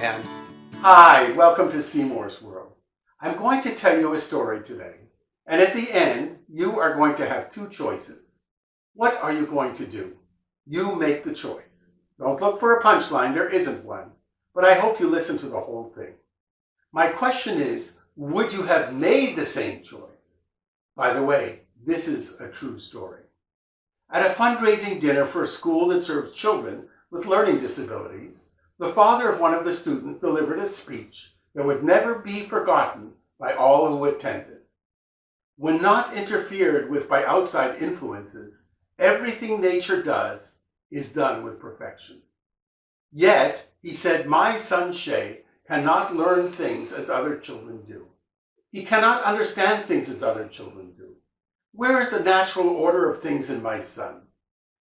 And Hi, welcome to Seymour's World. I'm going to tell you a story today, and at the end, you are going to have two choices. What are you going to do? You make the choice. Don't look for a punchline, there isn't one, but I hope you listen to the whole thing. My question is, would you have made the same choice? By the way, this is a true story. At a fundraising dinner for a school that serves children with learning disabilities, the father of one of the students delivered a speech that would never be forgotten by all who attended. When not interfered with by outside influences, everything nature does is done with perfection. Yet, he said, my son Shay cannot learn things as other children do. He cannot understand things as other children do. Where is the natural order of things in my son?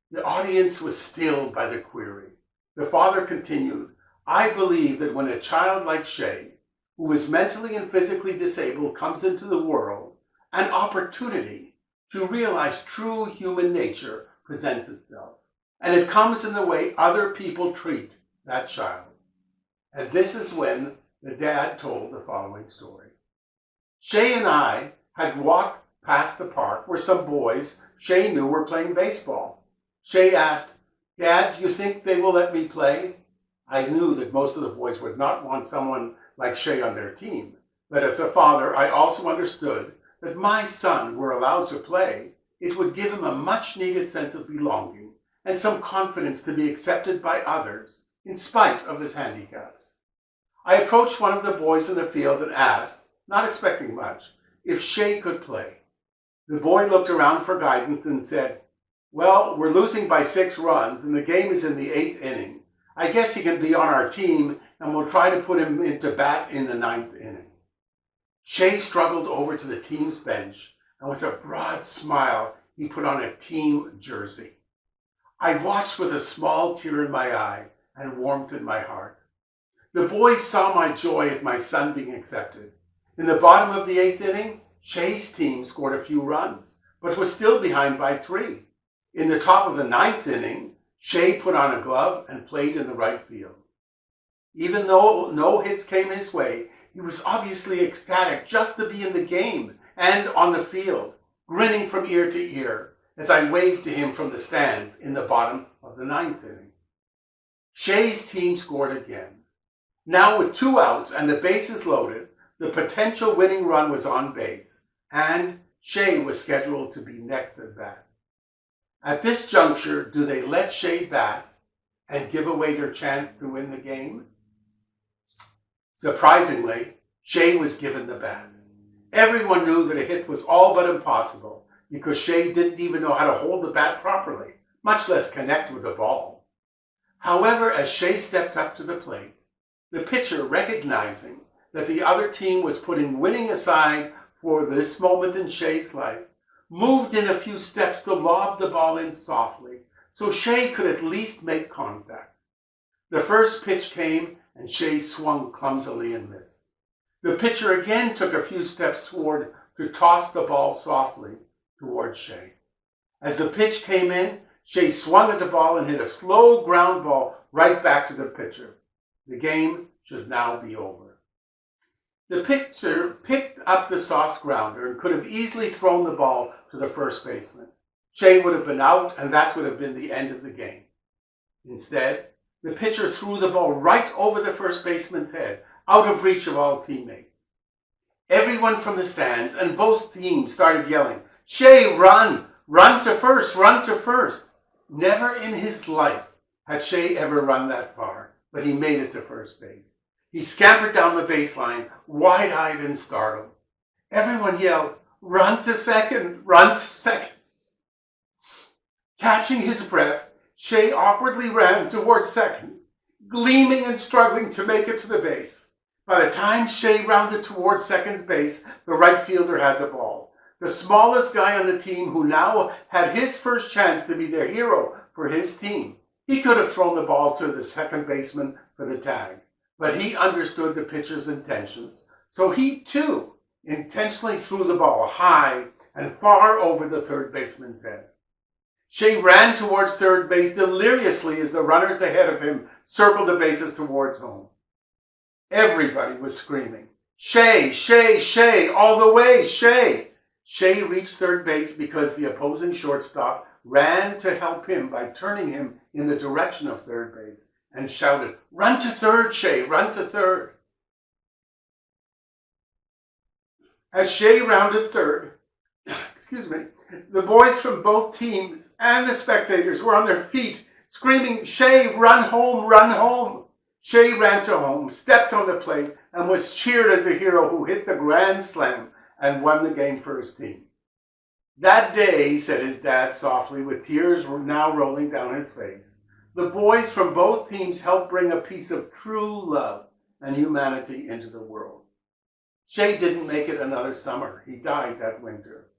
The audience was stilled by the query. The father continued, I believe that when a child like Shay, who is mentally and physically disabled, comes into the world, an opportunity to realize true human nature presents itself. And it comes in the way other people treat that child. And this is when the dad told the following story. Shay and I had walked past the park where some boys Shay knew were playing baseball. Shay asked, Dad, do you think they will let me play? I knew that most of the boys would not want someone like Shay on their team. But as a father, I also understood that my son were allowed to play, it would give him a much needed sense of belonging and some confidence to be accepted by others in spite of his handicaps. I approached one of the boys in the field and asked, not expecting much, if Shay could play. The boy looked around for guidance and said, well, we're losing by 6 runs and the game is in the 8th inning. I guess he can be on our team and we'll try to put him into bat in the 9th inning. Shay struggled over to the team's bench and with a broad smile, he put on a team jersey. I watched with a small tear in my eye and warmth in my heart. The boys saw my joy at my son being accepted. In the bottom of the 8th inning, Shay's team scored a few runs, but was still behind by 3. In the top of the 9th inning, Shay put on a glove and played in the right field. Even though no hits came his way, he was obviously ecstatic just to be in the game and on the field, grinning from ear to ear as I waved to him from the stands in the bottom of the 9th inning. Shay's team scored again. Now with 2 outs and the bases loaded, the potential winning run was on base, and Shay was scheduled to be next at bat. At this juncture, do they let Shay bat and give away their chance to win the game? Surprisingly, Shay was given the bat. Everyone knew that a hit was all but impossible because Shay didn't even know how to hold the bat properly, much less connect with the ball. However, as Shay stepped up to the plate, the pitcher, recognizing that the other team was putting winning aside for this moment in Shay's life, moved in a few steps to lob the ball in softly so Shay could at least make contact. The first pitch came and Shay swung clumsily and missed. The pitcher again took a few steps toward to toss the ball softly toward Shay. As the pitch came in, Shay swung at the ball and hit a slow ground ball right back to the pitcher. The game should now be over. The pitcher picked up the soft grounder and could have easily thrown the ball to the first baseman. Shay would have been out, and that would have been the end of the game. Instead, the pitcher threw the ball right over the first baseman's head, out of reach of all teammates. Everyone from the stands and both teams started yelling, Shay, run! Run to first! Run to first! Never in his life had Shay ever run that far, but he made it to first base. He scampered down the baseline, wide-eyed and startled. Everyone yelled, run to second, run to second. Catching his breath, Shay awkwardly ran towards second, gleaming and struggling to make it to the base. By the time Shay rounded towards second's base, the right fielder had the ball. The smallest guy on the team who now had his first chance to be their hero for his team. He could have thrown the ball to the second baseman for the tag. But he understood the pitcher's intentions, so he too intentionally threw the ball high and far over the third baseman's head. Shay ran towards third base deliriously as the runners ahead of him circled the bases towards home. Everybody was screaming, Shea, Shea, Shea, all the way, Shea. Shea reached third base because the opposing shortstop ran to help him by turning him in the direction of third base and shouted, "Run to third, Shea, run to third." As Shea rounded third, the boys from both teams and the spectators were on their feet, screaming, "Shea, run home, run home." Shea ran to home, stepped on the plate, and was cheered as the hero who hit the grand slam and won the game for his team. That day, said his dad softly, with tears now rolling down his face, the boys from both teams helped bring a piece of true love and humanity into the world. Shea didn't make it another summer. He died that winter.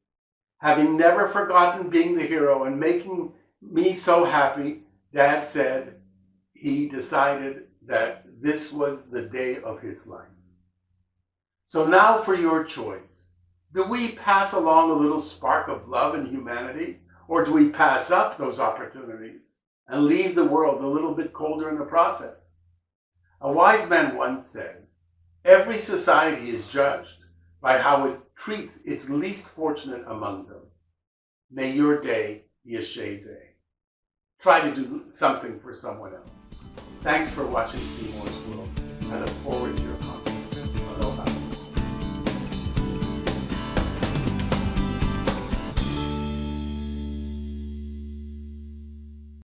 Having never forgotten being the hero and making me so happy, Dad said he decided that this was the day of his life. So now for your choice. Do we pass along a little spark of love and humanity, or do we pass up those opportunities and leave the world a little bit colder in the process? A wise man once said, "Every society is judged by how it treats its least fortunate among them." May your day be a Shea day. Try to do something for someone else. Thanks for watching Seymour's World. I look forward to your comments. Aloha.